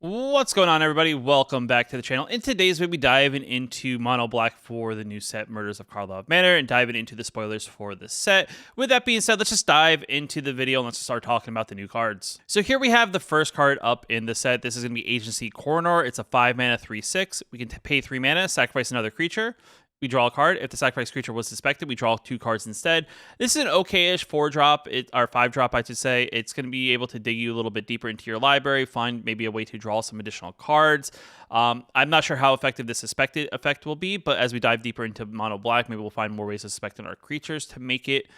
What's going on, everybody? Welcome back to the channel. In today's video, we diving into Mono Black for the new set Murders of Karlov Manor and diving into the spoilers for the set. With that being said, let's just dive into the video and let's just start talking about the new cards. So here we have the first card up in the set. This is going to be Agency Coroner. It's a 5-mana 3/6. We can pay 3 mana, sacrifice another creature. We draw a card. If the sacrifice creature was suspected, we draw 2 cards instead. This is an okay-ish 4-drop, or 5-drop, I should say. It's going to be able to dig you a little bit deeper into your library, find maybe a way to draw some additional cards. I'm not sure how effective this suspected effect will be, but as we dive deeper into Mono Black, maybe we'll find more ways to suspect in our creatures to make it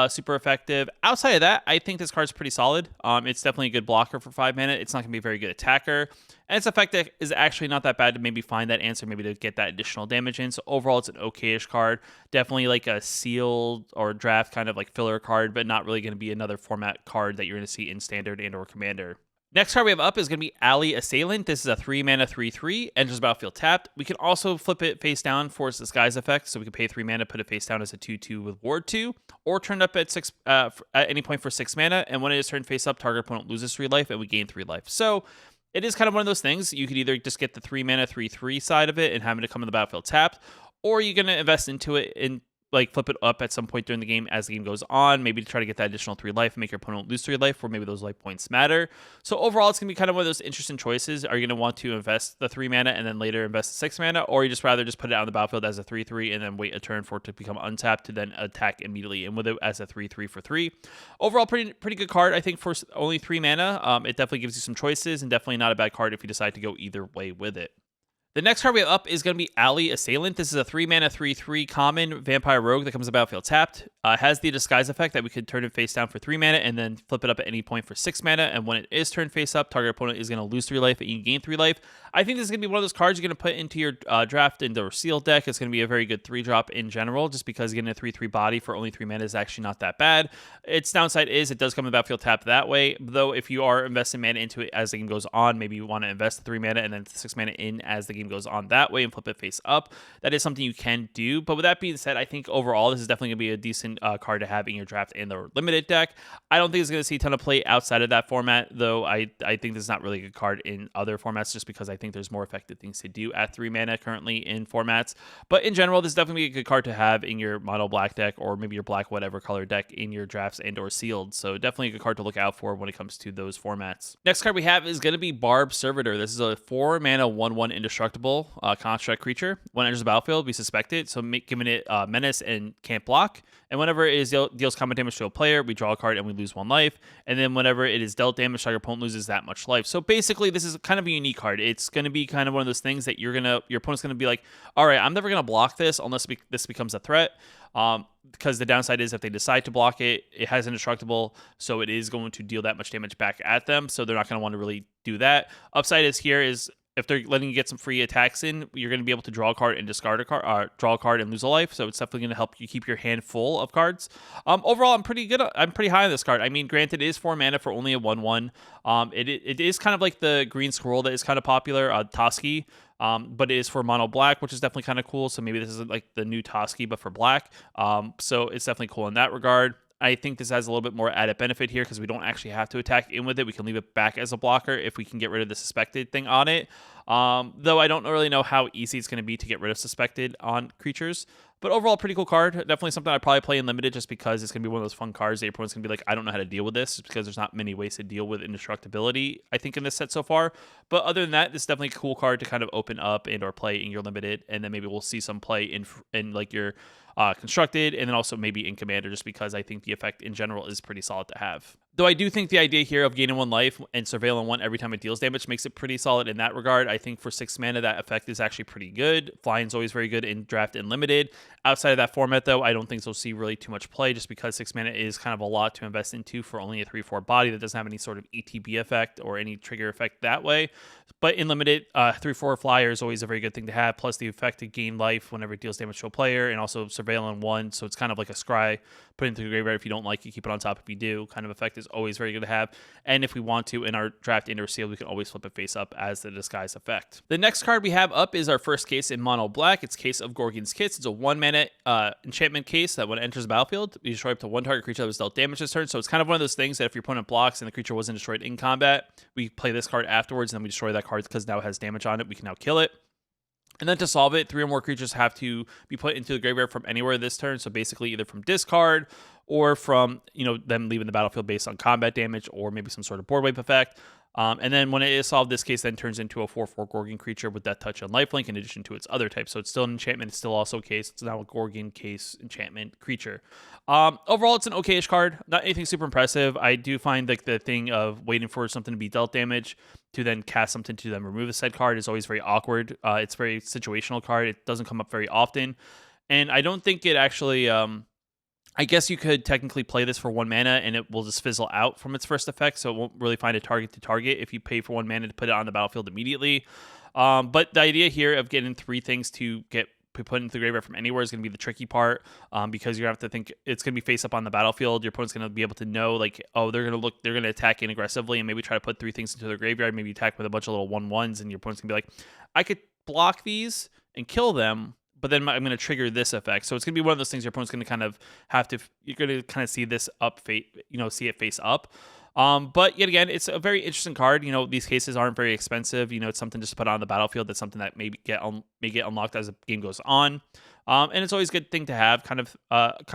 super effective. Outside of that, I think this card's pretty solid. It's definitely a good blocker for 5 mana. It's not going to be a very good attacker. And its effect is actually not that bad to maybe find that answer, maybe to get that additional damage in. So overall, it's an okay-ish card. Definitely like a sealed or draft kind of like filler card, but not really going to be another format card that you're going to see in Standard and or Commander. Next card we have up is going to be Alley Assailant. This is a 3-mana 3/3, enters battlefield tapped. We can also flip it face down for its disguise effect, so we can pay 3 mana, put it face down as a 2/2 with Ward 2, or turn it up at 6 at any point for 6 mana, and when it is turned face up, target opponent loses 3 life, and we gain 3 life. So it is kind of one of those things. You could either just get the 3-mana 3/3 side of it and having it come in the battlefield tapped, or you're going to invest into it and like flip it up at some point during the game as the game goes on, maybe to try to get that additional 3 life and make your opponent lose 3 life, where maybe those life points matter. So overall, it's going to be kind of one of those interesting choices. Are you going to want to invest the 3 mana and then later invest the 6 mana, or you just rather just put it out on the battlefield as a 3/3 and then wait a turn for it to become untapped to then attack immediately and with it as a 3/3 for 3. Overall, pretty good card, I think, for only 3 mana. It definitely gives you some choices and definitely not a bad card if you decide to go either way with it. The next card we have up is going to be Alley Assailant. This is a 3-mana 3/3 common vampire rogue that comes to battlefield tapped. Has the disguise effect that we could turn it face down for 3 mana and then flip it up at any point for 6 mana. And when it is turned face up, target opponent is going to lose 3 life and you gain 3 life. I think this is going to be one of those cards you're going to put into your draft into a sealed deck. It's going to be a very good 3-drop in general, just because getting a 3/3 body for only 3 mana is actually not that bad. Its downside is it does come to battlefield tapped that way, though if you are investing mana into it as the game goes on, maybe you want to invest the 3 mana and then 6 mana in as the game goes on that way and flip it face up. That is something you can do. But with that being said, I think overall this is definitely going to be a decent card to have in your draft in the limited deck. I don't think it's going to see a ton of play outside of that format, though I think this is not really a good card in other formats, just because I think there's more effective things to do at 3 mana currently in formats. But in general, this is definitely a good card to have in your mono black deck, or maybe your black whatever color deck in your drafts and or sealed. So definitely a good card to look out for when it comes to those formats. Next card we have is going to be Barb Servitor. This is a 4-mana 1/1 indestructible construct creature. When it enters the battlefield, we suspect it, so giving it menace and can't block. And whenever it deals combat damage to a player, we draw a card and we lose 1 life. And then whenever it is dealt damage, your opponent loses that much life. So basically, this is kind of a unique card. It's going to be kind of one of those things that your opponent's going to be like, all right, I'm never going to block this unless this becomes a threat. Because the downside is if they decide to block it, it has indestructible, so it is going to deal that much damage back at them. So they're not going to want to really do that. Upside is here is if they're letting you get some free attacks in, you're going to be able to draw a card and discard a card, draw a card and lose a life. So it's definitely going to help you keep your hand full of cards. Overall, I'm pretty good. I'm pretty high on this card. I mean, granted, it is 4 mana for only a 1/1. It is kind of like the green squirrel that is kind of popular, Toski. But it is for mono black, which is definitely kind of cool. So maybe this is like the new Toski, but for black. So it's definitely cool in that regard. I think this has a little bit more added benefit here because we don't actually have to attack in with it. We can leave it back as a blocker if we can get rid of the suspected thing on it. Though I don't really know how easy it's going to be to get rid of suspected on creatures. But overall, pretty cool card. Definitely something I'd probably play in limited just because it's going to be one of those fun cards that your opponent's going to be like, I don't know how to deal with this, because there's not many ways to deal with indestructibility, I think, in this set so far. But other than that, this is definitely a cool card to kind of open up and or play in your limited, and then maybe we'll see some play in like your constructed, and then also maybe in Commander, just because I think the effect in general is pretty solid to have. Though I do think the idea here of gaining 1 life and surveilling 1 every time it deals damage makes it pretty solid in that regard. I think for 6 mana, that effect is actually pretty good. Flying is always very good in draft and limited. Outside of that format, though, I don't think they'll see really too much play, just because 6 mana is kind of a lot to invest into for only a 3/4 body that doesn't have any sort of ETB effect or any trigger effect that way. But in limited, 3/4 flyer is always a very good thing to have, plus the effect to gain life whenever it deals damage to a player, and also surveilling 1, so it's kind of like a scry, put into the graveyard if you don't like it, keep it on top if you do, kind of effect is always very good to have. And if we want to, in our draft into or sealed, we can always flip it face up as the disguise effect. The next card we have up is our first case in mono black. It's Case of Gorgon's Kiss. It's a 1-mana enchantment case that when it enters the battlefield, you destroy up to one target creature that was dealt damage this turn. So it's kind of one of those things that if your opponent blocks and the creature wasn't destroyed in combat, we play this card afterwards and then we destroy that card because now it has damage on it. We can now kill it. And then to solve it, 3 or more creatures have to be put into the graveyard from anywhere this turn. So basically either from discard or from, them leaving the battlefield based on combat damage or maybe some sort of board wipe effect. And then when it is solved, this case then turns into a 4/4 Gorgon creature with Death Touch and Lifelink in addition to its other types. So it's still an enchantment. It's still also a case. It's now a Gorgon case enchantment creature. Overall, it's an okay-ish card. Not anything super impressive. I do find like the thing of waiting for something to be dealt damage to then cast something to then remove a said card is always very awkward. It's a very situational card. It doesn't come up very often. And I don't think it actually... I guess you could technically play this for 1 mana and it will just fizzle out from its first effect, so it won't really find a target to target if you pay for 1 mana to put it on the battlefield immediately. But the idea here of getting 3 things to get put into the graveyard from anywhere is going to be the tricky part, because you're going to have to think it's going to be face up on the battlefield. Your opponent's going to be able to know, like, oh, they're going to attack in aggressively and maybe try to put 3 things into their graveyard, maybe attack with a bunch of little 1/1s, and your opponent's going to be like, I could block these and kill them, but then I'm going to trigger this effect. So it's going to be one of those things your opponent's going to kind of you're going to kind of see this see it face up. But yet again, it's a very interesting card. These cases aren't very expensive. It's something just to put on the battlefield. That's something that may get unlocked as the game goes on. And it's always a good thing to have kind of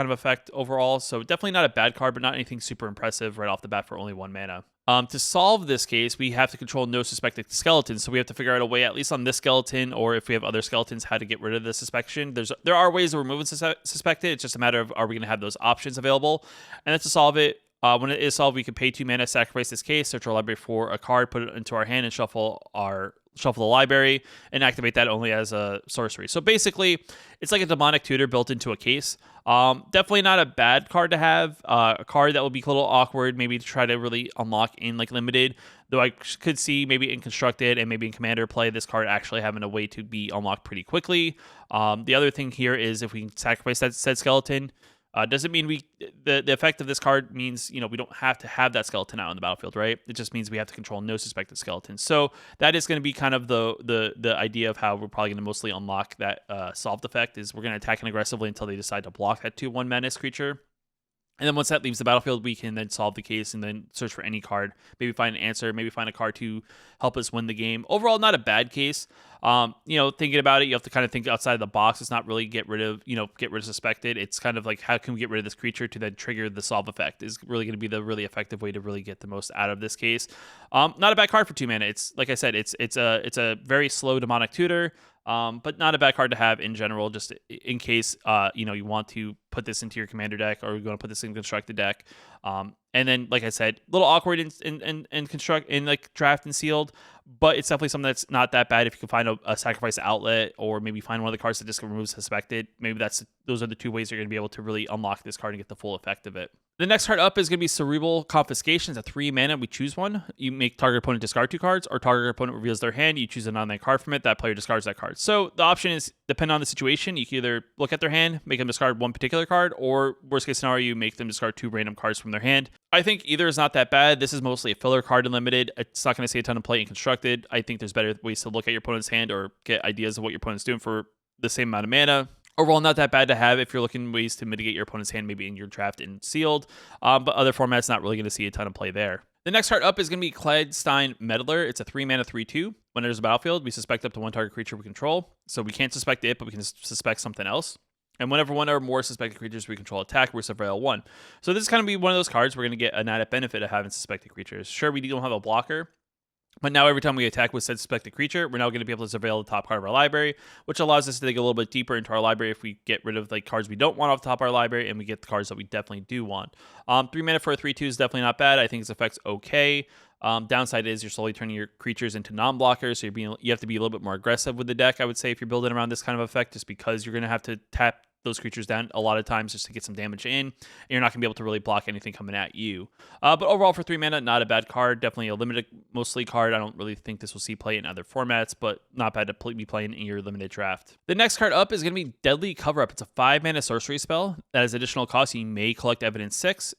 effect overall. So definitely not a bad card, but not anything super impressive right off the bat for only 1 mana. To solve this case, we have to control no suspected skeletons. So we have to figure out a way, at least on this skeleton, or if we have other skeletons, how to get rid of the suspicion. There are ways of removing suspected. It's just a matter of, are we going to have those options available? And then to solve it, when it is solved, we can pay 2 mana, sacrifice this case, search our library for a card, put it into our hand, and shuffle the library, and activate that only as a sorcery. So basically, it's like a demonic tutor built into a case. Definitely not a bad card to have. A card that will be a little awkward, maybe to try to really unlock in like limited. Though I could see maybe in constructed and maybe in commander play this card actually having a way to be unlocked pretty quickly. The other thing here is if we can sacrifice that said skeleton. Doesn't mean the effect of this card means, we don't have to have that skeleton out on the battlefield, right? It just means we have to control no suspected skeletons. So that is going to be kind of the idea of how we're probably going to mostly unlock that solved effect is we're going to attack it aggressively until they decide to block that 2/1 menace creature. And then once that leaves the battlefield, we can then solve the case and then search for any card. Maybe find an answer. Maybe find a card to help us win the game. Overall, not a bad case. Thinking about it, you have to kind of think outside the box. It's not really get rid of suspected. It's kind of like, how can we get rid of this creature to then trigger the solve effect is really going to be the really effective way to really get the most out of this case. Not a bad card for 2 mana. It's like I said, it's a very slow demonic tutor. But not a bad card to have in general, just in case you want to put this into your commander deck or you want to put this in constructed deck. And then, like I said, a little awkward in construct in like draft and sealed, but it's definitely something that's not that bad if you can find a sacrifice outlet or maybe find one of the cards that just removes suspected. Maybe those are the 2 ways you're going to be able to really unlock this card and get the full effect of it. The next card up is going to be Cerebral Confiscation. It's a 3 mana. We choose one. You make target opponent discard 2 cards, or target opponent reveals their hand. You choose a non-land card from it. That player discards that card. So the option is, depending on the situation, you can either look at their hand, make them discard one particular card, or worst case scenario, you make them discard 2 random cards from their hand. I think either is not that bad. This is mostly a filler card in limited. It's not going to see a ton of play in constructed. I think there's better ways to look at your opponent's hand or get ideas of what your opponent's doing for the same amount of mana. Overall, not that bad to have if you're looking ways to mitigate your opponent's hand, maybe in your draft and sealed. But other formats, not really going to see a ton of play there. The next card up is going to be Cladstein Meddler. It's a 3 mana 3/2. When there's a battlefield, we suspect up to 1 target creature we control. So we can't suspect it, but we can suspect something else. And whenever 1 or more suspected creatures we control attack, we surveil 1. So this is going to be one of those cards we're going to get an added benefit of having suspected creatures. Sure, we don't have a blocker, but now every time we attack with said suspected creature, we're now going to be able to surveil the top card of our library, which allows us to dig a little bit deeper into our library if we get rid of like cards we don't want off the top of our library, and we get the cards that we definitely do want. 3 mana for a 3/2 is definitely not bad. I think its effect's okay. Downside is you're slowly turning your creatures into non-blockers, so you have to be a little bit more aggressive with the deck, I would say, if you're building around this kind of effect, just because you're going to have to tap those creatures down a lot of times just to get some damage in, and you're not going to be able to really block anything coming at you. But overall, for 3 mana, not a bad card. Definitely a limited mostly card. I don't really think this will see play in other formats, but not bad to be playing in your limited draft. The next card up is going to be Deadly Cover-Up. It's a 5 mana sorcery spell that has additional cost. You may collect Evidence 6.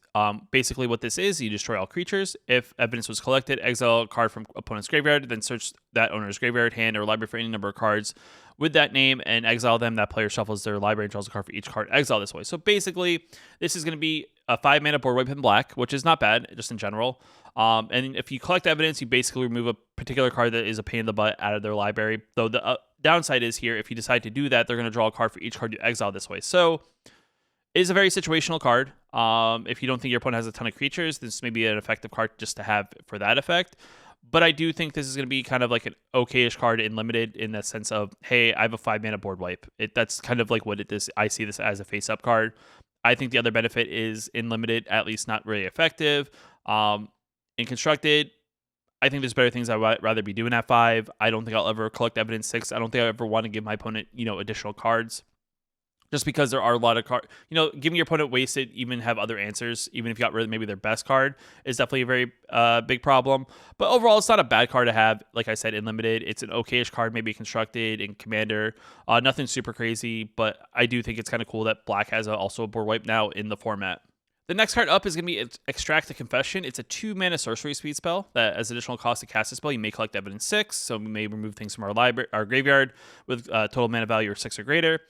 Basically, what this is, you destroy all creatures. If evidence was collected, exile a card from opponent's graveyard, then search that owner's graveyard, hand, or library for any number of cards with that name and exile them. That player shuffles their library and draws a card for each card exiled this way. So basically, this is going to be a 5 mana board wipe in black, which is not bad, just in general. And if you collect evidence, you basically remove a particular card that is a pain in the butt out of their library. Though the downside is here, if you decide to do that, they're going to draw a card for each card you exile this way. So it is a very situational card. If you don't think your opponent has a ton of creatures, this may be an effective card just to have for that effect. But I do think this is going to be kind of like an okay-ish card in limited in the sense of, hey, I have a 5 mana board wipe. That's kind of like what it is. I see this as a face-up card. I think the other benefit is in limited, at least not really effective. In constructed, I think there's better things I'd rather be doing at 5. I don't think I'll ever collect evidence 6. I don't think I ever want to give my opponent, additional cards. Just because there are a lot of cards, giving your opponent wasted, even have other answers, even if you got rid of maybe their best card, is definitely a very big problem. But overall, it's not a bad card to have. Like I said, in limited, it's an okay-ish card, maybe constructed in commander. Nothing super crazy, but I do think it's kind of cool that black has also a board wipe now in the format. The next card up is going to be Extract a Confession. It's a 2 mana sorcery speed spell that, as additional cost to cast a spell, you may collect evidence 6. So we may remove things from our graveyard with total mana value of 6 or greater.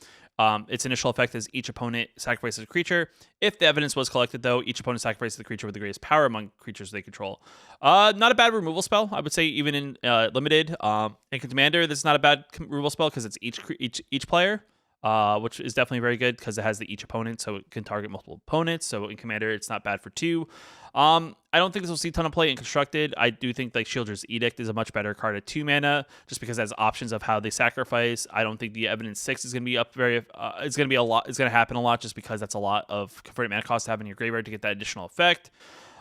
Its initial effect is each opponent sacrifices a creature. If the evidence was collected, though, each opponent sacrifices the creature with the greatest power among creatures they control. Not a bad removal spell, I would say, even in limited. In Commander, this is not a bad removal spell because it's each player, which is definitely very good because it has the each opponent, so it can target multiple opponents. So in Commander, it's not bad for 2. I don't think this will see a ton of play in constructed. I do think like Sheoldred's Edict is a much better card at 2 mana, just because it has options of how they sacrifice. I don't think the evidence 6 is going to be up very. It's going to be a lot. It's going to happen a lot just because that's a lot of converted mana cost to have in your graveyard to get that additional effect.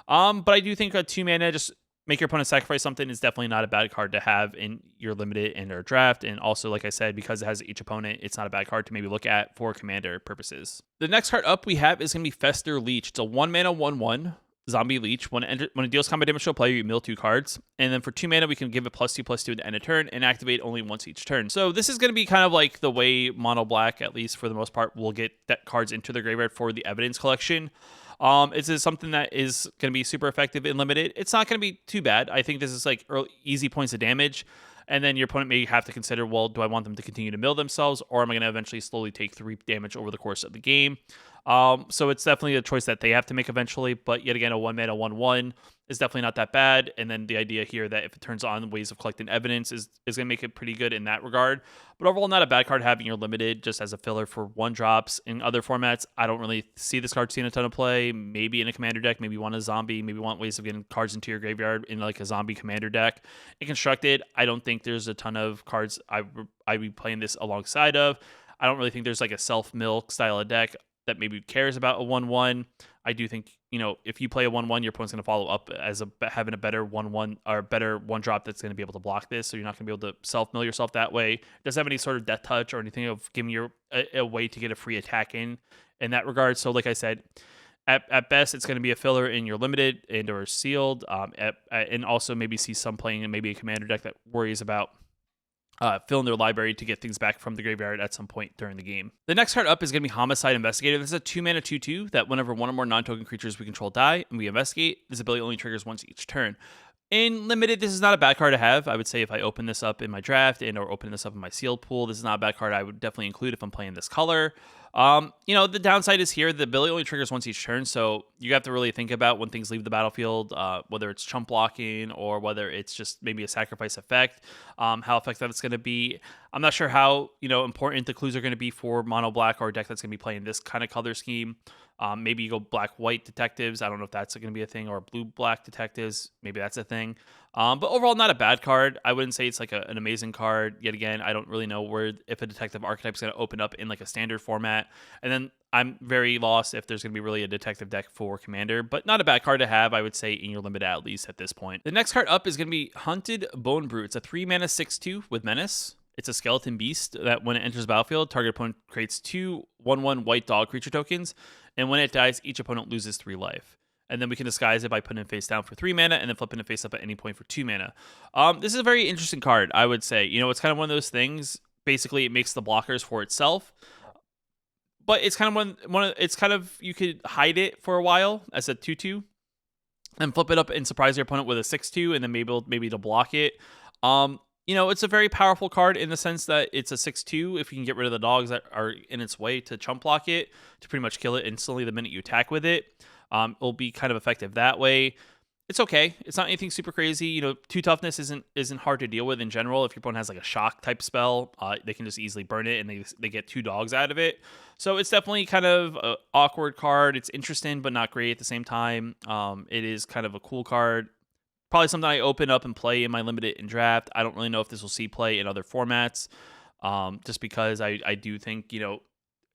But I do think a 2 mana just make your opponent sacrifice something is definitely not a bad card to have in your limited and or draft. And also, like I said, because it has each opponent, it's not a bad card to maybe look at for commander purposes. The next card up we have is going to be Fester Leech. It's a 1 mana 1/1. Zombie Leech. When it deals combat damage to a player, you mill 2 cards. And then for 2 mana, we can give it +2/+2 at the end of turn and activate only once each turn. So this is going to be kind of like the way mono black, at least for the most part, will get that cards into the graveyard for the evidence collection. This is something that is going to be super effective in limited. It's not going to be too bad. I think this is like easy points of damage. And then your opponent may have to consider, well, do I want them to continue to mill themselves, or am I going to eventually slowly take 3 damage over the course of the game? So it's definitely a choice that they have to make eventually, but yet again, a 1 mana 1/1 is definitely not that bad. And then the idea here that if it turns on ways of collecting evidence is going to make it pretty good in that regard. But overall, not a bad card having your limited just as a filler for 1-drops. In other formats, I don't really see this card seeing a ton of play. Maybe in a commander deck, maybe want a zombie, maybe want ways of getting cards into your graveyard in like a zombie commander deck. In constructed, I don't think there's a ton of cards I'd be playing this alongside of. I don't really think there's like a self-milk style of deck that maybe cares about a 1/1. I do think, if you play a 1/1, your opponent's going to follow up as having a better 1/1 or better 1-drop that's going to be able to block this. So you're not going to be able to self-mill yourself that way. It doesn't have any sort of death touch or anything of giving you a way to get a free attack in that regard. So like I said, at best, it's going to be a filler in your limited and or sealed, and also maybe see some playing in maybe a commander deck that worries about fill in their library to get things back from the graveyard at some point during the game. The next card up is going to be Homicide Investigator. This is a 2 mana 2/2 that whenever one or more non-token creatures we control die and we investigate, this ability only triggers once each turn. In limited, this is not a bad card to have. I would say if I open this up in my draft and or open this up in my sealed pool, this is not a bad card I would definitely include if I'm playing this color. The downside is here, the ability only triggers once each turn, so you have to really think about when things leave the battlefield, whether it's chump blocking or whether it's just maybe a sacrifice effect, how effective it's going to be. I'm not sure how, important the clues are going to be for mono black or a deck that's going to be playing this kind of color scheme. Maybe you go black-white detectives. I don't know if that's going to be a thing, or blue-black detectives. Maybe that's a thing. But overall, not a bad card. I wouldn't say it's like an amazing card. Yet again, I don't really know if a detective archetype is going to open up in like a standard format. And then I'm very lost if there's going to be really a detective deck for commander. But not a bad card to have, I would say, in your limited at least at this point. The next card up is going to be Hunted Bone Brew. It's a 3 mana 6/2 with Menace. It's a skeleton beast that when it enters the battlefield, target opponent creates 2/1/1 white dog creature tokens, and when it dies, each opponent loses 3 life. And then we can disguise it by putting it face down for 3 mana and then flipping it face up at any point for 2 mana. This is a very interesting card, I would say. You know, it's kind of one of those things. Basically, it makes the blockers for itself, but it's kind of it's kind of, you could hide it for a while as a 2/2 and flip it up and surprise your opponent with a 6/2 and then maybe to block it. You know, it's a very powerful card in the sense that it's a 6/2 if you can get rid of the dogs that are in its way to chump block it, to pretty much kill it instantly the minute you attack with it. It'll be kind of effective that way. It's okay. It's not anything super crazy. You know, 2 toughness isn't hard to deal with in general. If your opponent has like a shock type spell, they can just easily burn it and they get 2 dogs out of it. So it's definitely kind of an awkward card. It's interesting but not great at the same time. It is kind of a cool card. Probably something I open up and play in my limited and draft. I don't really know if this will see play in other formats, just because I do think, you know,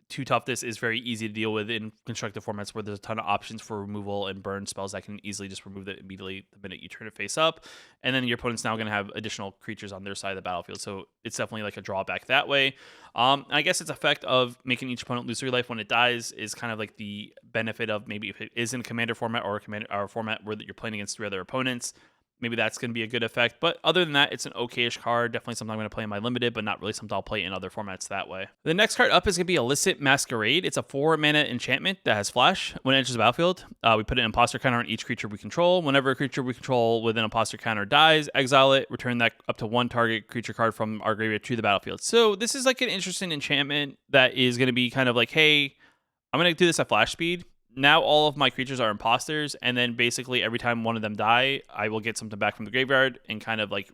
2 toughness is very easy to deal with in constructive formats where there's a ton of options for removal and burn spells that can easily just remove it immediately the minute you turn it face up. And then your opponent's now going to have additional creatures on their side of the battlefield. So it's definitely like a drawback that way. I guess its effect of making each opponent lose 3 life when it dies is kind of like the benefit of maybe if it is in a commander format or a format where you're playing against 3 other opponents. Maybe that's going to be a good effect. But other than that, it's an okay-ish card. Definitely something I'm going to play in my limited, but not really something I'll play in other formats that way. The next card up is going to be Illicit Masquerade. It's a 4-mana enchantment that has flash. When it enters the battlefield, we put an imposter counter on each creature we control. Whenever a creature we control with an imposter counter dies, exile it, return that up to 1 target creature card from our graveyard to the battlefield. So this is like an interesting enchantment that is going to be kind of like, hey, I'm going to do this at flash speed. Now all of my creatures are imposters, and then basically every time one of them die, I will get something back from the graveyard and kind of like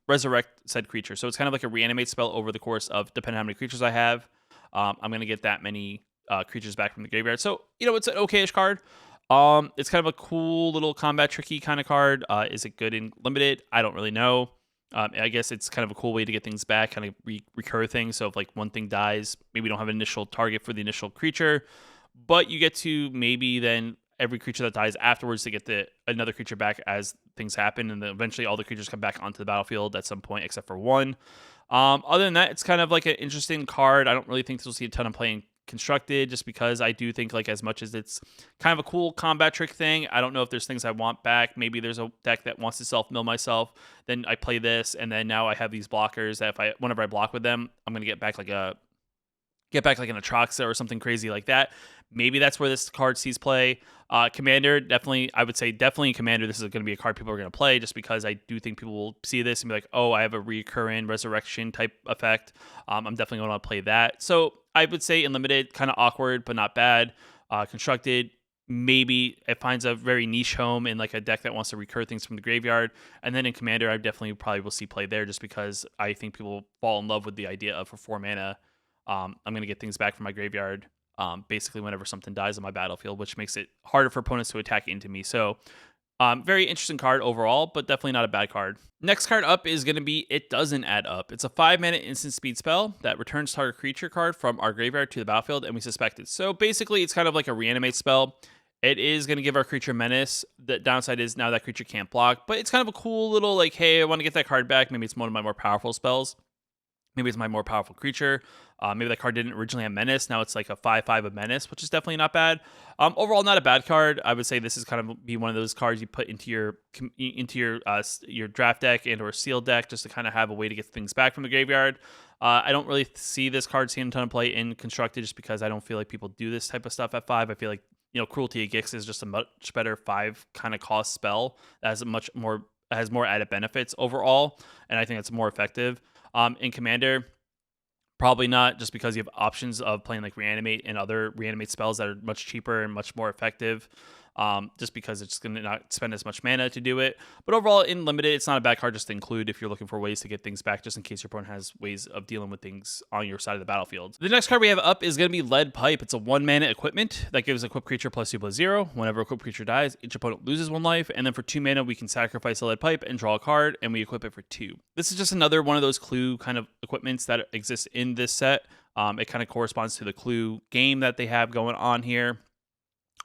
resurrect said creature. So it's kind of like a reanimate spell over the course of, depending on how many creatures I have, I'm going to get that many creatures back from the graveyard. So, you know, it's an okay-ish card. It's kind of a cool little combat tricky kind of card. Is it good in limited? I don't really know. I guess it's kind of a cool way to get things back, kind of recur things. So if like one thing dies, maybe you don't have an initial target for the initial creature, but you get to maybe then every creature that dies afterwards to get another creature back as things happen, and then eventually all the creatures come back onto the battlefield at some point except for one. Other than that, it's kind of like an interesting card. I don't really think this will see a ton of playing constructed, just because I do think like as much as it's kind of a cool combat trick thing, I don't know if there's things I want back. Maybe there's a deck that wants to self-mill myself, then I play this, and then now I have these blockers that whenever I block with them, I'm going to get back like an Atraxa or something crazy like that. Maybe that's where this card sees play. Commander, definitely, I would say definitely in Commander, this is going to be a card people are going to play, just because I do think people will see this and be like, oh, I have a recurring resurrection type effect. I'm definitely going to play that. So I would say in limited, kind of awkward, but not bad. Constructed, maybe it finds a very niche home in like a deck that wants to recur things from the graveyard. And then in Commander, I definitely probably will see play there, just because I think people fall in love with the idea of for 4 mana, I'm going to get things back from my graveyard basically whenever something dies on my battlefield, which makes it harder for opponents to attack into me. So very interesting card overall, but definitely not a bad card. Next card up is going to be It Doesn't Add Up. It's a 5-mana instant speed spell that returns target creature card from our graveyard to the battlefield, and we suspect it. So basically, it's kind of like a reanimate spell. It is going to give our creature menace. The downside is now that creature can't block, but it's kind of a cool little like, hey, I want to get that card back. Maybe it's one of my more powerful spells. Maybe it's my more powerful creature. Maybe that card didn't originally have Menace. Now it's like a 5/5 of Menace, which is definitely not bad. Overall, not a bad card. I would say this is kind of be one of those cards you put into your draft deck and or sealed deck, just to kind of have a way to get things back from the graveyard. I don't really see this card seeing a ton of play in constructed, just because I don't feel like people do this type of stuff at 5. I feel like, you know, Cruelty of Gix is just a much better 5 kind of cost spell that has more added benefits overall, and I think it's more effective. In Commander, probably not, just because you have options of playing like Reanimate and other Reanimate spells that are much cheaper and much more effective, just because it's going to not spend as much mana to do it. But overall, in Limited, it's not a bad card just to include if you're looking for ways to get things back, just in case your opponent has ways of dealing with things on your side of the battlefield. The next card we have up is going to be Lead Pipe. It's a 1-mana equipment that gives equipped creature +2/+0. Whenever equipped creature dies, each opponent loses 1 life, and then for 2 mana, we can sacrifice a Lead Pipe and draw a card, and we equip it for 2. This is just another one of those clue kind of equipments that exist in this set. It kind of corresponds to the clue game that they have going on here.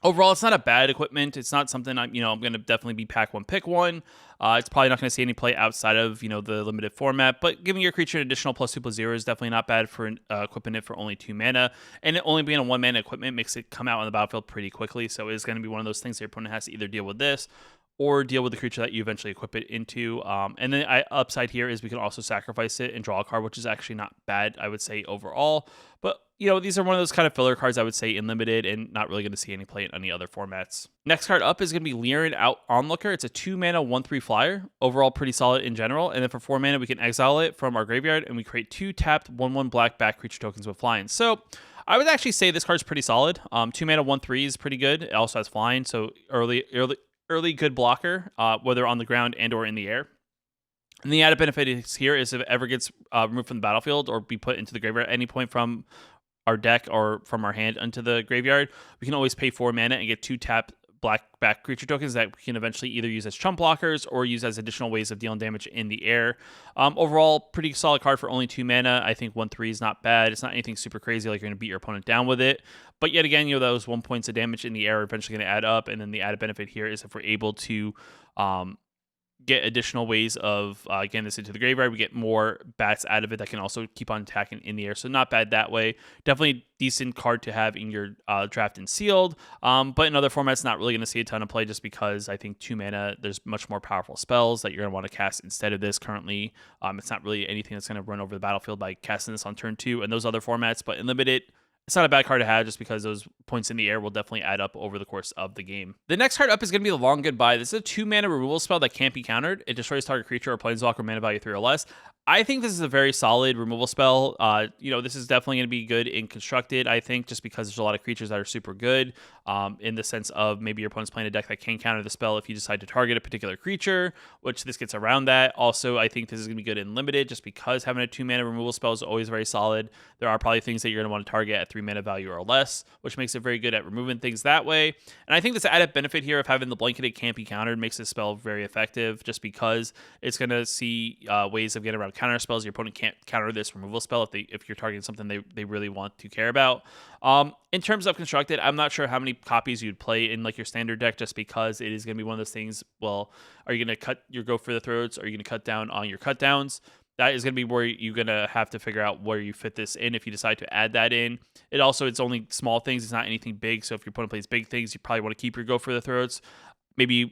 Overall, it's not a bad equipment. It's not something I'm going to definitely be pack one, pick one. It's probably not going to see any play outside of, the limited format, but giving your creature an additional +2/+0 is definitely not bad for equipping it for only 2 mana. And it only being a 1 mana equipment makes it come out on the battlefield pretty quickly. So it's going to be one of those things that your opponent has to either deal with this or deal with the creature that you eventually equip it into. And then upside here is we can also sacrifice it and draw a card, which is actually not bad, I would say, overall. But, these are one of those kind of filler cards, I would say, in Limited and not really going to see any play in any other formats. Next card up is going to be Lyran Out Onlooker. It's a 2 mana 1/3 flyer. Overall, pretty solid in general. And then for 4 mana, we can exile it from our graveyard and we create 2 tapped 1/1 black back creature tokens with flying. So I would actually say this card's pretty solid. 2 mana 1/3 is pretty good. It also has flying, so early good blocker, whether on the ground and or in the air. And the added benefit here is if it ever gets removed from the battlefield or be put into the graveyard at any point from our deck or from our hand into the graveyard, we can always pay 4 mana and get 2 tap black back creature tokens that we can eventually either use as chump blockers or use as additional ways of dealing damage in the air. Overall, pretty solid card for only 2 mana. I think 1/3 is not bad. It's not anything super crazy like you're going to beat your opponent down with it. But yet again, those 1 points of damage in the air are eventually going to add up. And then the added benefit here is if we're able to get additional ways of getting this into the graveyard, we get more bats out of it that can also keep on attacking in the air. So not bad that way. Definitely decent card to have in your draft and sealed. But in other formats, not really going to see a ton of play just because I think 2 mana, there's much more powerful spells that you're going to want to cast instead of this currently. It's not really anything that's going to run over the battlefield by casting this on turn 2 and those other formats. But in Limited, it's not a bad card to have just because those points in the air will definitely add up over the course of the game. The next card up is going to be the Long Goodbye. This is a 2 mana removal spell that can't be countered. It destroys target creature or planeswalker mana value 3 or less. I think this is a very solid removal spell. This is definitely going to be good in Constructed, I think, just because there's a lot of creatures that are super good in the sense of maybe your opponent's playing a deck that can counter the spell if you decide to target a particular creature, which this gets around that. Also, I think this is going to be good in Limited just because having a 2 mana removal spell is always very solid. There are probably things that you're going to want to target at 3 mana value or less, which makes it very good at removing things that way. And I think this added benefit here of having the blanketed can't be countered makes this spell very effective just because it's going to see ways of getting around counter spells. Your opponent can't counter this removal spell if you're targeting something they really want to care about. In terms of Constructed, I'm not sure how many copies you'd play in like your standard deck just because it is going to be one of those things. Well, are you going to cut your go for the throats? Or are you going to cut down on your cut downs? That is going to be where you're going to have to figure out where you fit this in if you decide to add that in. It's only small things. It's not anything big. So if your opponent plays big things, you probably want to keep your go for the throats. Maybe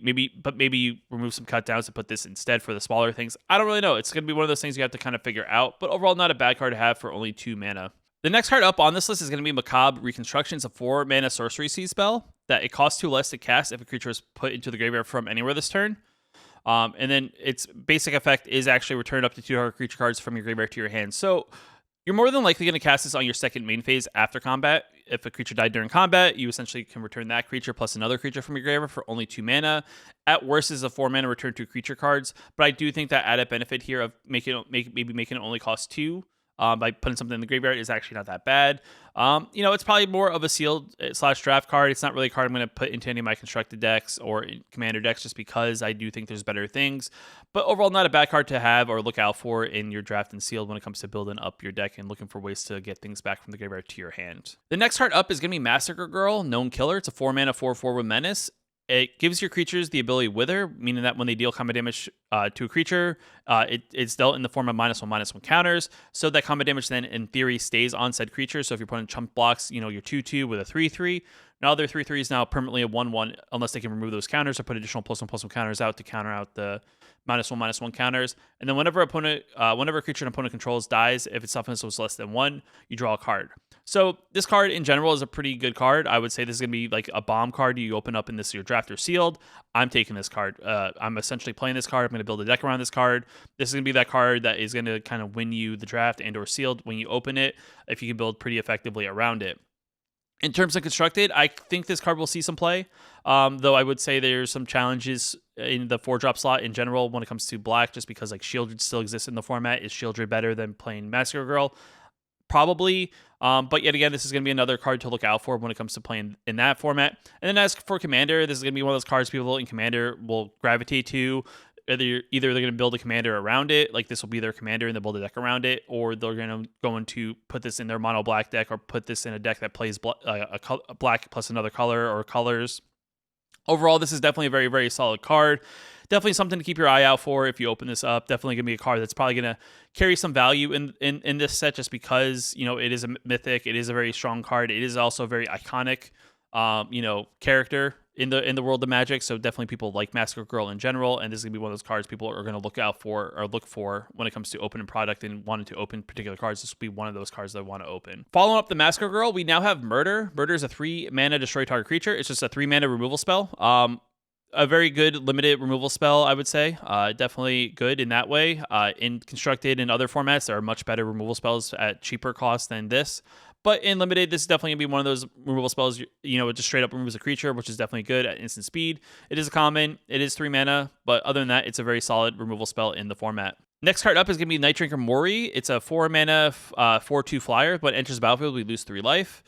you remove some cut downs to put this instead for the smaller things. I don't really know. It's going to be one of those things you have to kind of figure out. But overall, not a bad card to have for only 2 mana. The next card up on this list is going to be Macabre Reconstruction. It's a 4 mana sorcery seed spell that it costs 2 less to cast if a creature is put into the graveyard from anywhere this turn. And then its basic effect is actually return up to 2 target creature cards from your graveyard to your hand. So you're more than likely going to cast this on your second main phase after combat. If a creature died during combat, you essentially can return that creature plus another creature from your graveyard for only 2 mana. At worst, is a 4 mana return 2 creature cards. But I do think that added benefit here of making it only cost 2 by putting something in the graveyard is actually not that bad. It's probably more of a sealed / draft card. It's not really a card I'm going to put into any of my constructed decks or commander decks just because I do think there's better things. But overall, not a bad card to have or look out for in your draft and sealed when it comes to building up your deck and looking for ways to get things back from the graveyard to your hand. The next card up is going to be Massacre Girl, Known Killer. It's a 4 mana 4/4 with Menace. It gives your creatures the ability Wither, meaning that when they deal combat damage to a creature, it's dealt in the form of -1/-1 counters. So that combat damage then, in theory, stays on said creature. So if your opponent chump blocks, your 2/2 with a 3/3, now their 3/3 is now permanently a 1/1 unless they can remove those counters or put additional +1/+1 counters out to counter out the -1/-1 counters. And then whenever a creature an opponent controls dies, if its toughness was less than 1, you draw a card. So this card in general is a pretty good card. I would say this is going to be like a bomb card you open up in your draft or sealed. I'm taking this card. I'm essentially playing this card. I'm going to build a deck around this card. This is going to be that card that is going to kind of win you the draft and or sealed when you open it if you can build pretty effectively around it. In terms of Constructed, I think this card will see some play, though I would say there's some challenges in the 4-drop slot in general when it comes to black, just because like Shieldred still exists in the format. Is Shieldred better than playing Massacre Girl? Probably. But yet again, this is going to be another card to look out for when it comes to playing in that format. And then as for Commander, this is going to be one of those cards people in Commander will gravitate to. either they're going to build a commander around it, like this will be their commander and they'll build a deck around it, or they're going to put this in their mono black deck or put this in a deck that plays a black plus another color or colors. Overall, this is definitely a very, very solid card. Definitely something to keep your eye out for if you open this up. Definitely going to be a card that's probably going to carry some value in this set just because, it is a mythic. It is a very strong card. It is also a very iconic, character in the world of Magic. So definitely people like Massacre Girl in general. And this is going to be one of those cards people are going to look for when it comes to opening product and wanting to open particular cards. This will be one of those cards that I want to open. Following up the Massacre Girl, we now have Murder. Murder is a 3-mana destroy target creature. It's just a 3-mana removal spell. A very good limited removal spell, I would say. Definitely good in that way. In Constructed and other formats, there are much better removal spells at cheaper cost than this. But in Limited, this is definitely going to be one of those removal spells, it just straight up removes a creature, which is definitely good at instant speed. It is a common. It is 3 mana. But other than that, it's a very solid removal spell in the format. Next card up is going to be Night Drinker Mori. It's a 4 mana, 4/2 flyer. When it enters the battlefield, we lose 3 life.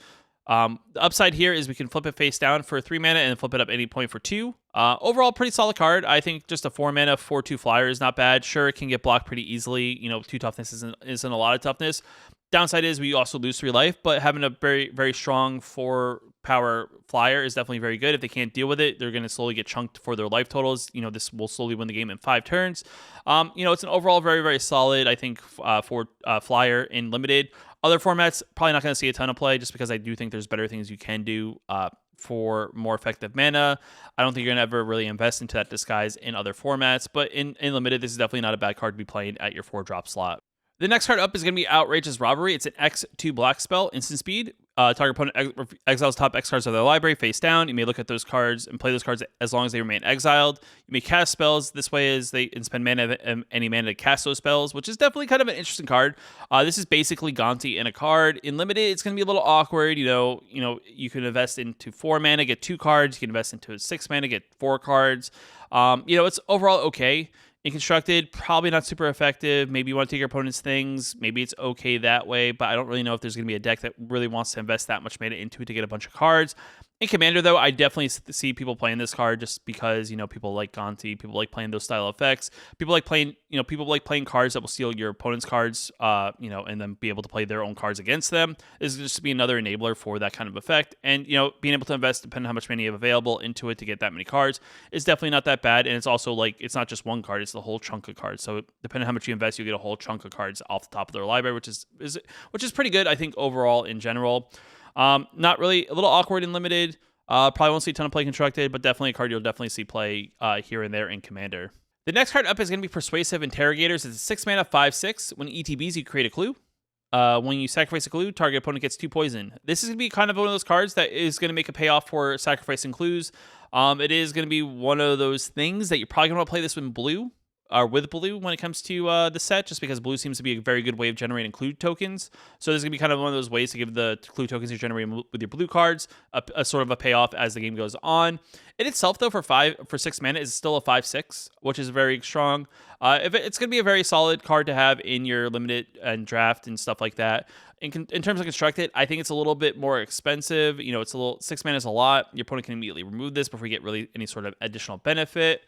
The upside here is we can flip it face down for 3 mana and flip it up any point for 2. Overall, pretty solid card. I think just a 4 mana 4/2 flyer is not bad. Sure, it can get blocked pretty easily. 2 toughness isn't a lot of toughness. Downside is we also lose 3 life, but having a very, very strong 4 power flyer is definitely very good. If they can't deal with it, they're going to slowly get chunked for their life totals. This will slowly win the game in 5 turns. It's an overall very, very solid, I think, for flyer in Limited. Other formats, probably not going to see a ton of play just because I do think there's better things you can do for more effective mana. I don't think you're going to ever really invest into that disguise in other formats, but in Limited, this is definitely not a bad card to be playing at your 4-drop slot. The next card up is going to be Outrageous Robbery. It's an X2 black spell, instant speed. Target opponent exiles top X cards of their library face down. You may look at those cards and play those cards as long as they remain exiled. You may cast spells this way and spend any mana to cast those spells, which is definitely kind of an interesting card. This is basically Gonti in a card. In Limited, it's going to be a little awkward. You can invest into 4 mana, get 2 cards. You can invest into 6 mana, get 4 cards. It's overall okay. In Constructed, probably not super effective. Maybe you want to take your opponent's things. Maybe it's okay that way, but I don't really know if there's going to be a deck that really wants to invest that much mana into it to get a bunch of cards. In Commander, though, I definitely see people playing this card just because, people like Gonti, people like playing those style effects. People like playing cards that will steal your opponent's cards, and then be able to play their own cards against them. This is just to be another enabler for that kind of effect. And, being able to invest, depending on how much money you have available into it to get that many cards, is definitely not that bad. And it's also it's not just one card, it's the whole chunk of cards. So depending on how much you invest, you get a whole chunk of cards off the top of their library, which is pretty good, I think, overall in general. Not really, a little awkward in Limited. Probably won't see a ton of play Constructed, but definitely a card you'll definitely see play here and there in Commander. The next card up is going to be Persuasive Interrogators. It's a 6 mana 5/6. When ETBs, you create a clue. When you sacrifice a clue, target opponent gets 2 poison. This is going to be kind of one of those cards that is going to make a payoff for sacrificing clues. It is going to be one of those things that you're probably going to want to play this with blue. With blue when it comes to the set, just because blue seems to be a very good way of generating clue tokens. So this is going to be kind of one of those ways to give the clue tokens you're generating with your blue cards a sort of a payoff as the game goes on. It itself, though, for 6 mana is still a 5/6, which is very strong. It's going to be a very solid card to have in your Limited and Draft and stuff like that. In terms of Constructed, I think it's a little bit more expensive. It's a little 6 mana is a lot. Your opponent can immediately remove this before you get really any sort of additional benefit.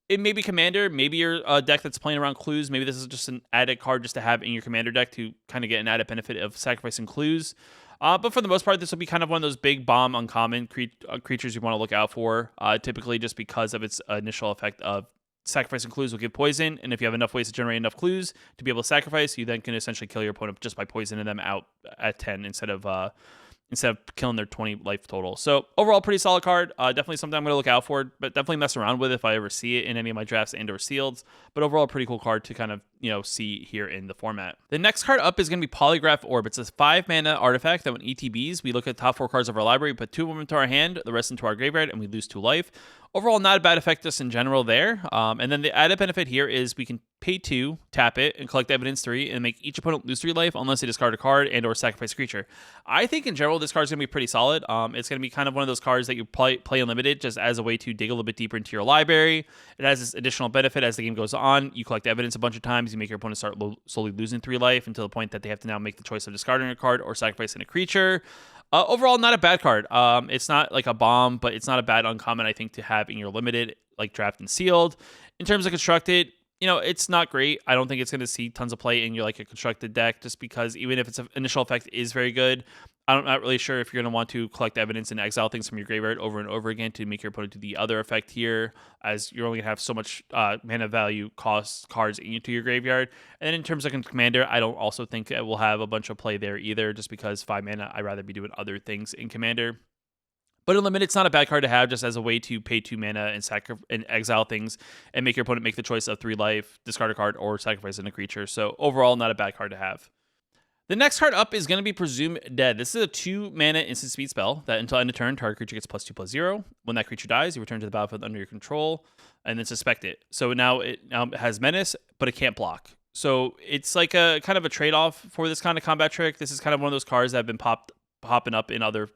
It may be Commander, maybe you're a deck that's playing around clues. Maybe this is just an added card just to have in your Commander deck to kind of get an added benefit of sacrificing clues. But for the most part, this will be kind of one of those big bomb uncommon creatures you want to look out for, typically just because of its initial effect of sacrificing clues will give poison. And if you have enough ways to generate enough clues to be able to sacrifice, you then can essentially kill your opponent just by poisoning them out at 10 instead of killing their 20 life total. So overall, pretty solid card. Definitely something I'm going to look out for, but definitely mess around with if I ever see it in any of my drafts and or sealeds. But overall, a pretty cool card to kind of, see here in the format. The next card up is going to be Polygraph Orb. It's a 5 mana artifact that when ETBs, we look at the top 4 cards of our library, put 2 of them into our hand, the rest into our graveyard, and we lose 2 life. Overall, not a bad effect just in general there. And then the added benefit here is we can pay 2, tap it, and collect evidence 3, and make each opponent lose 3 life unless they discard a card and or sacrifice a creature. I think in general, this card is going to be pretty solid. It's going to be kind of one of those cards that you play unlimited just as a way to dig a little bit deeper into your library. It has this additional benefit as the game goes on. You collect evidence a bunch of times. You make your opponent start slowly losing 3 life until the point that they have to now make the choice of discarding a card or sacrificing a creature. Overall, not a bad card. It's not like a bomb, but it's not a bad uncommon, I think, to have have in your limited, like draft and sealed. In terms of constructed, it's not great. I don't think it's going to see tons of play in your like a constructed deck, just because even if its initial effect is very good, I'm not really sure if you're going to want to collect evidence and exile things from your graveyard over and over again to make your opponent do the other effect here, as you're only going to have so much mana value cost cards into your graveyard. And then in terms of commander, I don't also think it will have a bunch of play there either, just because 5 mana, I'd rather be doing other things in commander. But in limit, it's not a bad card to have just as a way to pay 2 mana and exile things and make your opponent make the choice of 3 life, discard a card, or sacrifice a creature. So overall, not a bad card to have. The next card up is going to be Presumed Dead. This is a 2 mana instant speed spell that until end of turn, target creature gets +2/+0. When that creature dies, you return to the battlefield under your control and then suspect it. So now it has menace, but it can't block. So it's like a kind of a trade-off for this kind of combat trick. This is kind of one of those cards that have been popping up in other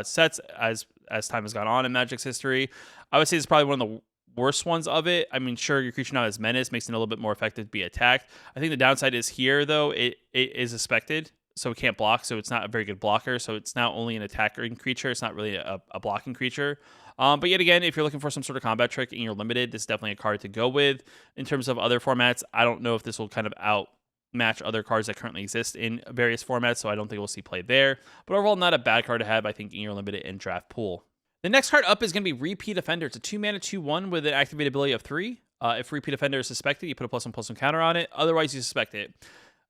sets as time has gone on in Magic's history. I would say it's probably one of the worst ones of it. I mean, sure, your creature now has menace, makes it a little bit more effective to be attacked. I think the downside is here, though, it is suspected, so it can't block, so it's not a very good blocker. So it's now only an attacking creature. It's not really a blocking creature. But yet again, if you're looking for some sort of combat trick and you're limited, this is definitely a card to go with. In terms of other formats, I don't know if this will kind of outmatch other cards that currently exist in various formats, so I don't think we'll see play there. But overall, not a bad card to have, I think, in your limited and draft pool. The next card up is going to be Repeat Offender. It's a 2 mana 2/1 with an activated ability of 3. If Repeat Offender is suspected, you put a +1/+1 counter on it. Otherwise, you suspect it.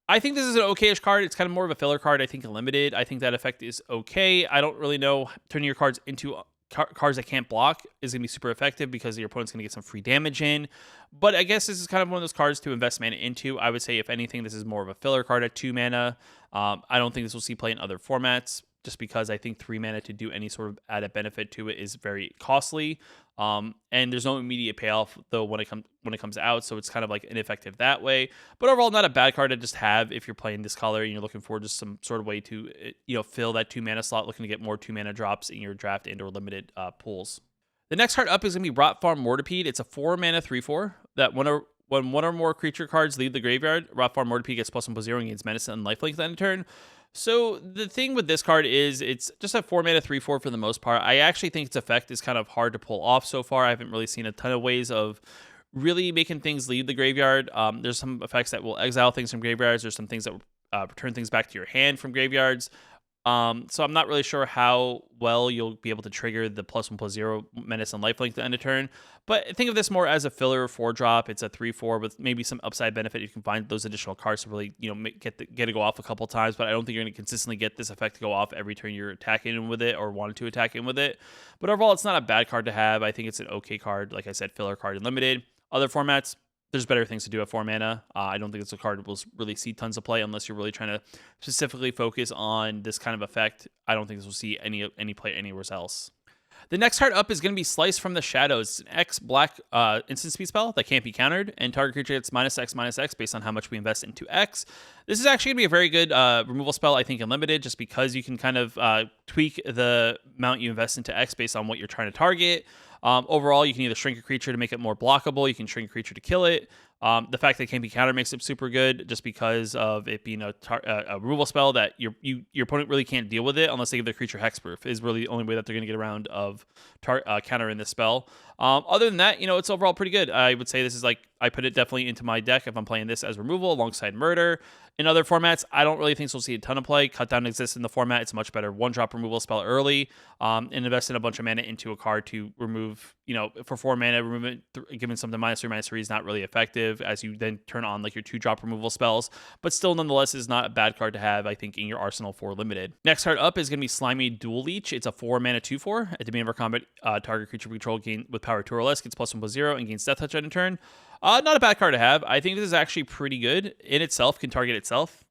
I think this is an okay-ish card. It's kind of more of a filler card, I think, in limited. I think that effect is okay. I don't really know. Turning your cards into cards that can't block is going to be super effective because your opponent's going to get some free damage in. But I guess this is kind of one of those cards to invest mana into. I would say, if anything, this is more of a filler card at 2 mana. I don't think this will see play in other formats, just because I think 3 mana to do any sort of added benefit to it is very costly. And there's no immediate payoff though when it comes out, so it's kind of like ineffective that way. But overall, not a bad card to just have if you're playing this color and you're looking for just some sort of way to fill that 2 mana slot, looking to get more 2 mana drops in your draft and or limited pools. The next card up is going to be Rot Farm Mortipede. It's a 4 mana 3/4 that when one or more creature cards leave the graveyard, Rot Farm Mortipede gets +1/+0 and gains menace and lifelink at the end of turn. So the thing with this card is it's just a 4 mana 3/4 for the most part. I actually think its effect is kind of hard to pull off so far. I haven't really seen a ton of ways of really making things leave the graveyard. There's some effects that will exile things from graveyards. There's some things that return things back to your hand from graveyards. So I'm not really sure how well you'll be able to trigger the +1/+0 menace and lifelink at the end of turn. But think of this more as a filler 4-drop. It's a 3/4 with maybe some upside benefit. You can find those additional cards to really get to go off a couple times. But I don't think you're going to consistently get this effect to go off every turn you're attacking with it or wanted to attack in with it. But overall, it's not a bad card to have. I think it's an okay card. Like I said, filler card and limited. Other formats, there's better things to do at 4 mana. I don't think it's a card that will really see tons of play unless you're really trying to specifically focus on this kind of effect. I don't think this will see any play anywhere else. The next card up is going to be Slice from the Shadows. It's an X black instant speed spell that can't be countered, and target creature gets -X/-X based on how much we invest into X. This is actually going to be a very good removal spell, I think, in limited, just because you can kind of tweak the amount you invest into X based on what you're trying to target. Overall, you can either shrink a creature to make it more blockable, you can shrink a creature to kill it. The fact that it can't be countered makes it super good, just because of it being a removal spell that your opponent really can't deal with it unless they give their creature hexproof. Is really the only way that they're going to get around of countering this spell. Other than that, it's overall pretty good. I would say this is like, I put it definitely into my deck if I'm playing this as removal alongside Murder. In other formats, I don't really think we'll see a ton of play. Cut Down exists in the format. It's a much better 1-drop removal spell early, and invest in a bunch of mana into a card to remove, for 4 mana, remove it, giving something -3/-3 is not really effective, as you then turn on like your 2-drop removal spells, but still nonetheless is not a bad card to have, I think, in your arsenal for limited. Next card up is going to be Slimy Dual Leech. It's a 4 mana 2/4. At the beginning of our combat, target creature we control with power 2 or less gets +1/+0 and gains Death Touch on a turn. Not a bad card to have. I think this is actually pretty good. In itself, can target itself,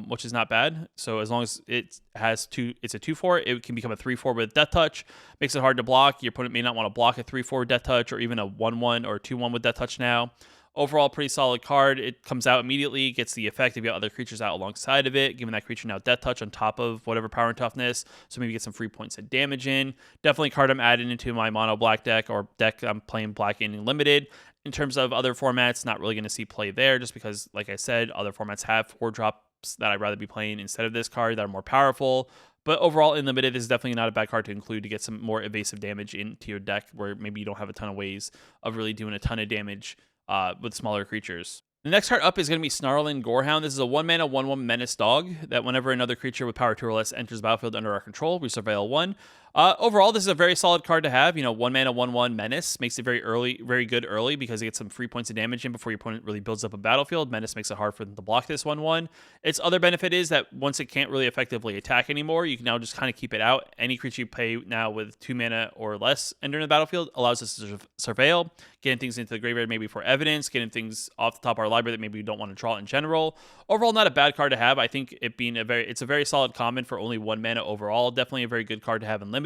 which is not bad. So as long as it has it's a 2/4, it can become a 3/4 with Death Touch. Makes it hard to block. Your opponent may not want to block a 3/4 Death Touch or even a 1/1 or 2/1 with Death Touch now. Overall, pretty solid card. It comes out immediately, gets the effect if you have other creatures out alongside of it, giving that creature now Death Touch on top of whatever power and toughness, so maybe get some free points of damage in. Definitely a card I'm adding into my mono black deck or deck I'm playing black in limited. In terms of other formats, not really going to see play there, just because, like I said, other formats have 4-drops that I'd rather be playing instead of this card that are more powerful. But overall, in limited, this is definitely not a bad card to include to get some more evasive damage into your deck where maybe you don't have a ton of ways of really doing a ton of damage with smaller creatures. The next card up is going to be Snarling Gorehound. This is a 1-mana, 1/1 menace dog that whenever another creature with power 2 or less enters the battlefield under our control, we surveil 1. Overall, this is a very solid card to have. 1-mana, 1/1 menace makes it very good early because it gets some free points of damage in before your opponent really builds up a battlefield. Menace makes it hard for them to block this 1/1. Its other benefit is that once it can't really effectively attack anymore, you can now just kind of keep it out. Any creature you play now with 2 mana or less entering the battlefield allows us to surveil, getting things into the graveyard maybe for evidence, getting things off the top of our library that maybe we don't want to draw in general. Overall, not a bad card to have. I think it being it's a very solid common for only 1 mana overall. Definitely a very good card to have in limited.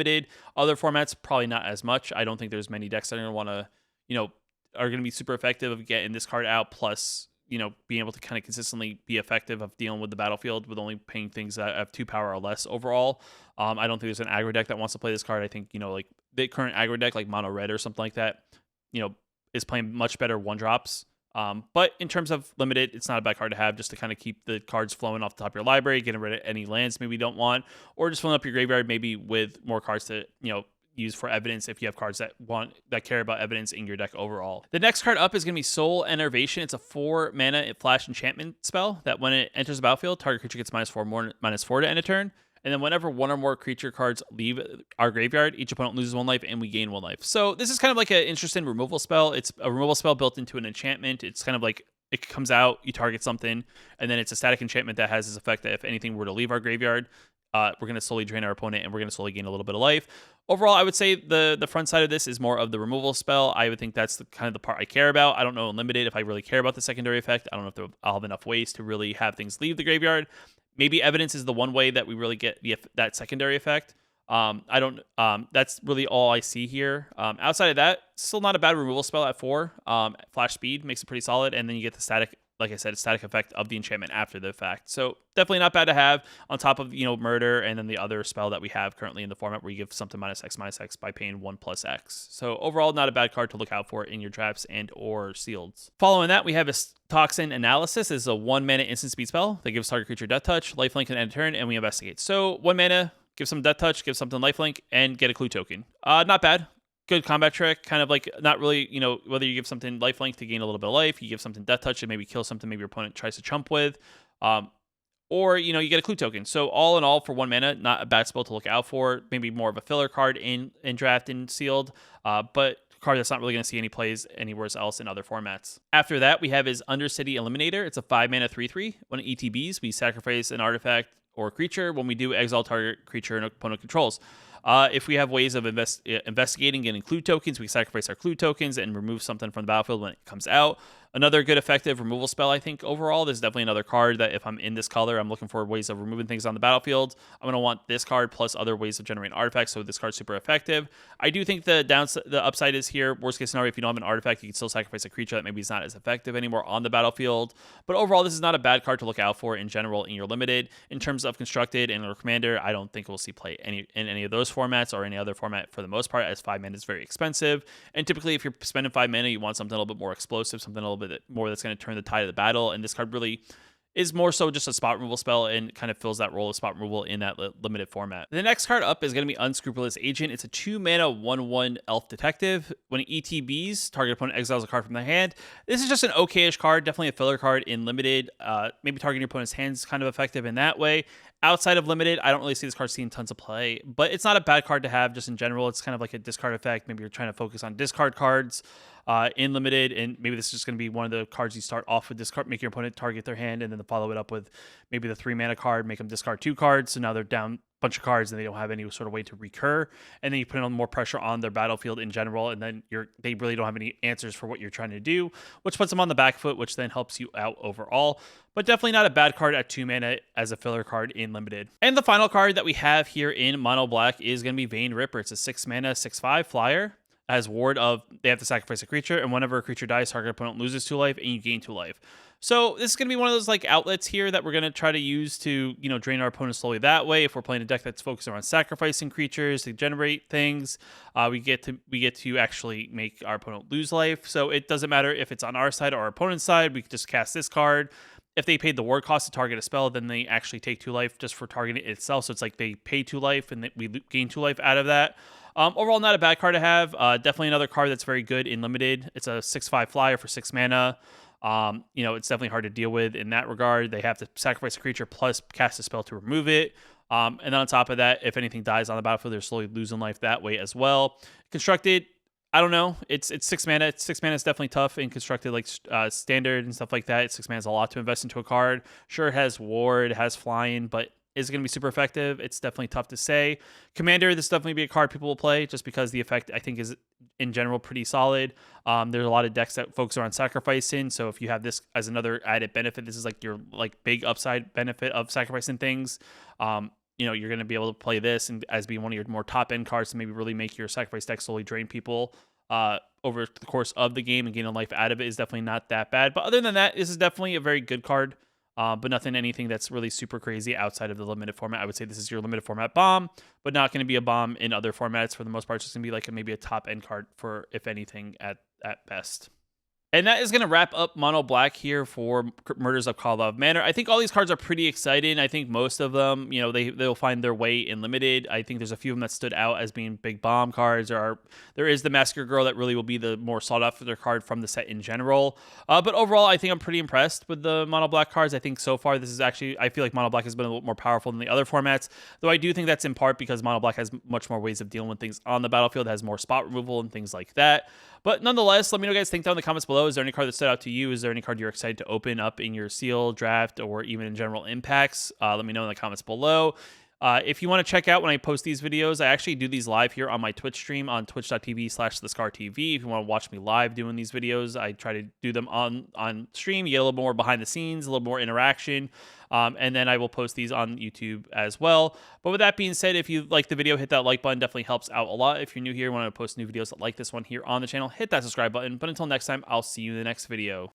Other formats, probably not as much. I don't think there's many decks that are going to want to, are going to be super effective of getting this card out. Plus, being able to kind of consistently be effective of dealing with the battlefield with only paying things that have 2 power or less overall. I don't think there's an aggro deck that wants to play this card. I think, like the current aggro deck, like Mono Red or something like that, is playing much better 1-drops. But in terms of limited, it's not a bad card to have just to kind of keep the cards flowing off the top of your library, getting rid of any lands maybe you don't want, or just filling up your graveyard maybe with more cards to, use for evidence if you have cards that care about evidence in your deck overall. The next card up is going to be Soul Enervation. It's a 4-mana flash enchantment spell that when it enters the battlefield, target creature gets -4 to end a turn. And then whenever one or more creature cards leave our graveyard, each opponent loses 1 life and we gain 1 life. So this is kind of like an interesting removal spell. It's a removal spell built into an enchantment. It's kind of like it comes out, you target something, and then it's a static enchantment that has this effect that if anything were to leave our graveyard, we're going to slowly drain our opponent and we're going to slowly gain a little bit of life. Overall, I would say the front side of this is more of the removal spell. I would think that's kind of the part I care about. I don't know in limited if I really care about the secondary effect. I don't know if I'll have enough ways to really have things leave the graveyard. Maybe evidence is the one way that we really get that secondary effect. That's really all I see here. Outside of that, still not a bad removal spell at 4. Flash speed makes it pretty solid, and then you get the static, like I said, static effect of the enchantment after the fact. So definitely not bad to have on top of murder, and then the other spell that we have currently in the format where you give something -X by paying 1+X. So overall, not a bad card to look out for in your traps and or sealeds. Following that, we have a Toxin Analysis. This is a 1-mana instant speed spell that gives target creature death touch, lifelink, and end turn, and we investigate. So 1 mana, give some death touch, give something lifelink, and get a clue token. Not bad. Good combat trick, kind of like not really, whether you give something lifelink to gain a little bit of life, you give something death touch to maybe kill something maybe your opponent tries to chump with, or, you get a clue token. So all in all, for 1 mana, not a bad spell to look out for. Maybe more of a filler card in draft and sealed, but a card that's not really going to see any plays anywhere else in other formats. After that, we have his Undercity Eliminator. It's a 5-mana 3/3. When it ETBs, we sacrifice an artifact or creature. When we do, exile target creature and opponent controls. If we have ways of investigating and include tokens, we sacrifice our clue tokens and remove something from the battlefield when it comes out. Another good effective removal spell, I think, overall. This is definitely another card that if I'm in this color, I'm looking for ways of removing things on the battlefield. I'm going to want this card plus other ways of generating artifacts, so this card's super effective. I do think the upside is here. Worst case scenario, if you don't have an artifact, you can still sacrifice a creature that maybe is not as effective anymore on the battlefield. But overall, this is not a bad card to look out for in general in your limited. In terms of constructed and or commander, I don't think we'll see play in any of those formats or any other format for the most part, as 5 mana is very expensive. And typically, if you're spending 5 mana, you want something a little bit more explosive, something a little bit more that's going to turn the tide of the battle. And this card really is more so just a spot removal spell and kind of fills that role of spot removal in that limited format. The next card up is going to be Unscrupulous Agent. It's a 2-mana 1/1 elf detective. When it ETBs, target opponent exiles a card from their hand. This is just an okay-ish card, definitely a filler card in limited. Maybe targeting your opponent's hands is kind of effective in that way. Outside of limited, I don't really see this card seeing tons of play, but it's not a bad card to have just in general. It's kind of like a discard effect. Maybe you're trying to focus on discard cards in limited, and maybe this is just going to be one of the cards you start off with discard, make your opponent target their hand, and then follow it up with maybe the 3-mana card, make them discard 2 cards, so now they're down bunch of cards and they don't have any sort of way to recur, and then you put on more pressure on their battlefield in general, and then they really don't have any answers for what you're trying to do, which puts them on the back foot, which then helps you out overall. But definitely not a bad card at 2 mana as a filler card in limited. And the final card that we have here in mono black is going to be Vein Ripper. It's a 6-mana 6/5 flyer. As ward of, they have to sacrifice a creature, and whenever a creature dies, target opponent loses 2 life and you gain 2 life. So this is going to be one of those like outlets here that we're going to try to use to, drain our opponent slowly that way. If we're playing a deck that's focused around sacrificing creatures to generate things, we get to actually make our opponent lose life. So it doesn't matter if it's on our side or our opponent's side. We can just cast this card. if they paid the ward cost to target a spell, then they actually take 2 life just for targeting it itself. So it's like they pay 2 life and we gain 2 life out of that. Overall, not a bad card to have. Definitely another card that's very good in limited. It's a 6/5 flyer for 6 mana. It's definitely hard to deal with in that regard. They have to sacrifice a creature plus cast a spell to remove it. And then on top of that, if anything dies on the battlefield, they're slowly losing life that way as well. Constructed, I don't know. It's 6 mana. 6 mana is definitely tough in constructed, like standard and stuff like that. 6 mana is a lot to invest into a card. Sure, it has ward, it has flying, but is it going to be super effective? It's definitely tough to say. Commander, this definitely be a card people will play just because the effect, I think, is in general pretty solid. There's a lot of decks that focus on sacrificing. So if you have this as another added benefit, this is like your big upside benefit of sacrificing things. You're going to be able to play this and as being one of your more top end cards to maybe really make your sacrifice deck slowly drain people over the course of the game and gain a life out of it is definitely not that bad. But other than that, this is definitely a very good card. But anything that's really super crazy outside of the limited format. I would say this is your limited format bomb, but not going to be a bomb in other formats. For the most part, it's just going to be like maybe a top end card for, if anything, at best. And that is going to wrap up Mono Black here for Murders of Karlov Manor. I think all these cards are pretty exciting. I think most of them, they'll find their way in limited. I think there's a few of them that stood out as being big bomb cards. There is the Massacre Girl that really will be the more sought after card from the set in general. But overall, I think I'm pretty impressed with the Mono Black cards. I think so far this is actually, I feel like Mono Black has been a little more powerful than the other formats. Though I do think that's in part because Mono Black has much more ways of dealing with things on the battlefield, has more spot removal and things like that. But nonetheless, let me know, guys, think down in the comments below. Is there any card that stood out to you? Is there any card you're excited to open up in your seal, draft, or even in general impacts? Let me know in the comments below. If you want to check out when I post these videos, I actually do these live here on my Twitch stream on twitch.tv/thescartv. If you want to watch me live doing these videos, I try to do them on stream. You get a little more behind the scenes, a little more interaction. And then I will post these on YouTube as well. But with that being said, if you like the video, hit that like button. Definitely helps out a lot. If you're new here, want to post new videos like this one here on the channel, hit that subscribe button. But until next time, I'll see you in the next video.